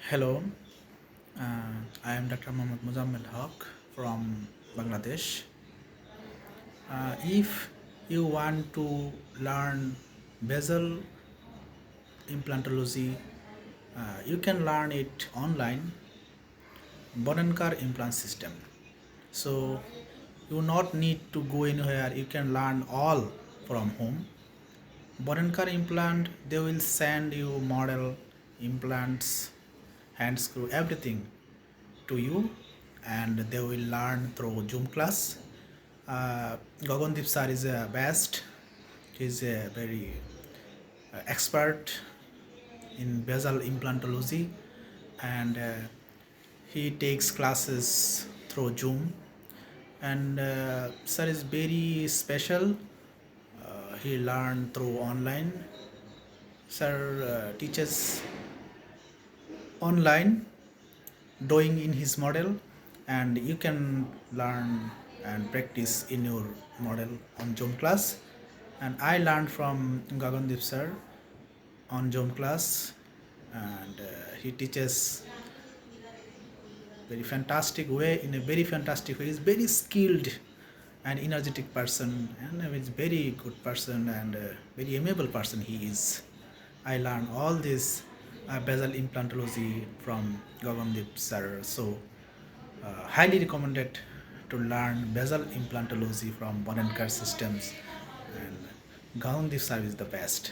Hello, I am Dr. Mohammed Mozammel Haque from Bangladesh. If you want to learn basal implantology, you can learn it online, Bonenkar Implant System. So you not need to go anywhere. You can learn all from home. Bonenkar implant, they will send you model implants, hand screw, everything to you, and they will learn through Zoom class. Gagandeep Sir is a best. He's a very expert in basal implantology, and he takes classes through Zoom. And Sir is very special. He learned through online. Sir teaches online, doing in his model, and you can learn and practice in your model on Zoom class. And I learned from Gagandeep Sir on Zoom class, and he teaches very fantastic way, in a very fantastic way. He's very skilled and energetic person, and he's very good person, and very amiable person he is. I learned all this basal implantology from Gagandeep Sir. So highly recommended to learn basal implantology from Bonenkar systems, and Gagandeep Sir is the best.